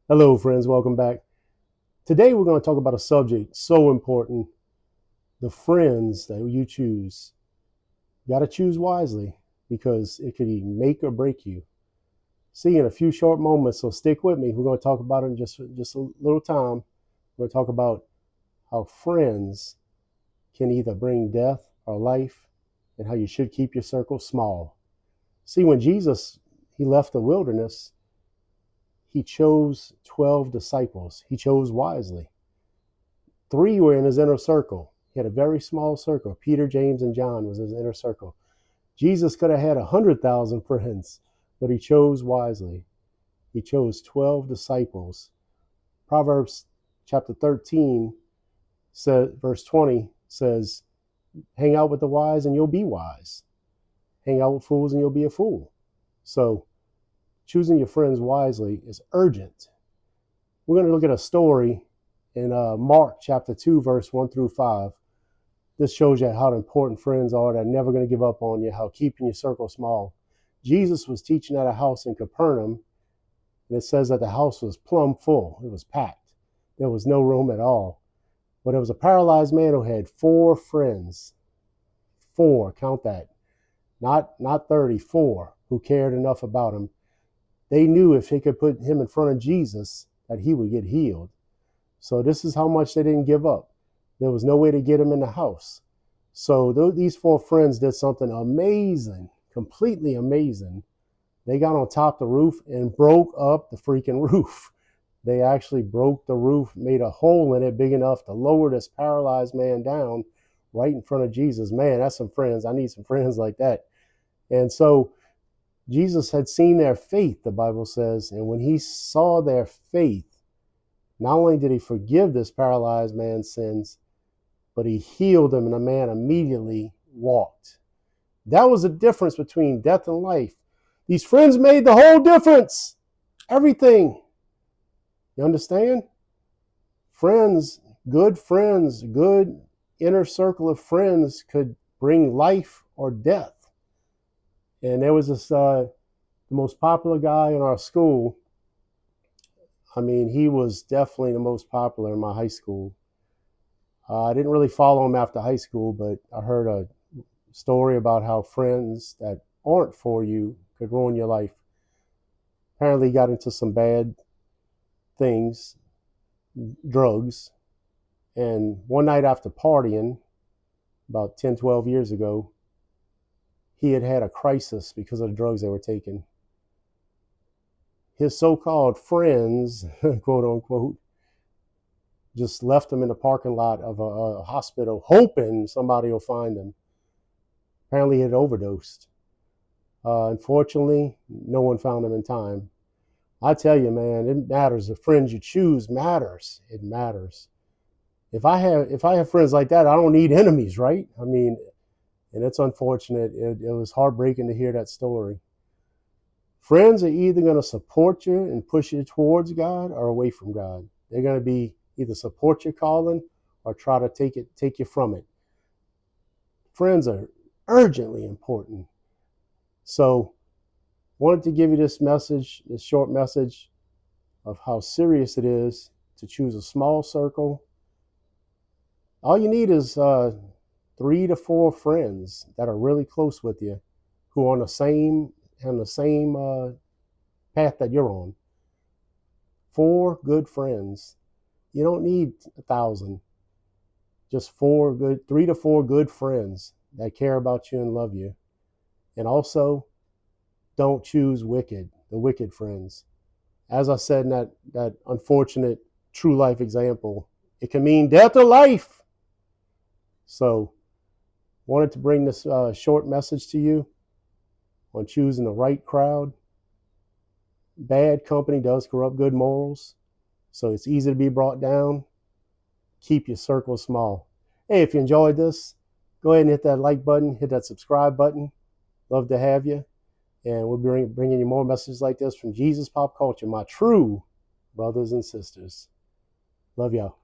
Hello, friends. Welcome back. Today, we're going to talk about a subject so important: the friends that you choose. You got to choose wisely because it could either make or break you. See, in a few short moments, so stick with me. We're going to talk about it in just a little time. We're going to talk about how friends can either bring death or life, and how you should keep your circle small. See, when Jesus he left the wilderness, he chose 12 disciples. He chose wisely. Three were in his inner circle. He had a very small circle. Peter, James, and John was his inner circle. Jesus could have had 100,000 friends, but he chose wisely. He chose 12 disciples. Proverbs chapter 13, verse 20 says, hang out with the wise and you'll be wise. Hang out with fools and you'll be a fool. So choosing your friends wisely is urgent. We're going to look at a story in Mark chapter 2, verse 1 through 5. This shows you how important friends are. They're never going to give up on you, how keeping your circle small. Jesus was teaching at a house in Capernaum, and it says that the house was plumb full. It was packed. There was no room at all. But there was a paralyzed man who had four friends. Four, count that. Not 34, who cared enough about him. They knew if they could put him in front of Jesus, that he would get healed. So this is how much they didn't give up. There was no way to get him in the house. So these four friends did something amazing, completely amazing. They got on top of the roof and broke up the freaking roof. They actually broke the roof, made a hole in it big enough to lower this paralyzed man down right in front of Jesus. Man, that's some friends. I need some friends like that. And so Jesus had seen their faith, the Bible says, and when he saw their faith, not only did he forgive this paralyzed man's sins, but he healed him, and the man immediately walked. That was the difference between death and life. These friends made the whole difference. Everything. You understand? Friends, good inner circle of friends could bring life or death. And there was this, the most popular guy in our school. I mean, he was definitely the most popular in my high school. I didn't really follow him after high school, but I heard a story about how friends that aren't for you could ruin your life. Apparently, he got into some bad things, drugs, and one night after partying, about 10, 12 years ago, he had had a crisis because of the drugs they were taking. His so-called friends, quote unquote, just left him in the parking lot of a hospital, hoping somebody will find him. Apparently, he had overdosed. Unfortunately, no one found him in time. I tell you, man, it matters. The friends you choose matters. It matters. If I have friends like that, I don't need enemies, right? I mean, and it's unfortunate. It was heartbreaking to hear that story. Friends are either going to support you and push you towards God or away from God. They're going to be either support your calling or try to take you from it. Friends are urgently important. So, wanted to give you this message, this short message of how serious it is to choose a small circle. All you need is 3 to 4 friends that are really close with you, who are on the same path that you're on. 4 good friends. You don't need 1,000. Just 3 to 4 good friends that care about you and love you. And also, don't choose the wicked friends. As I said in that unfortunate true life example, it can mean death or life. So, wanted to bring this short message to you on choosing the right crowd. Bad company does corrupt good morals, so it's easy to be brought down. Keep your circle small. Hey, if you enjoyed this, go ahead and hit that like button, hit that subscribe button. Love to have you. And we'll be bringing you more messages like this from Jesus Pop Culture, my true brothers and sisters. Love y'all.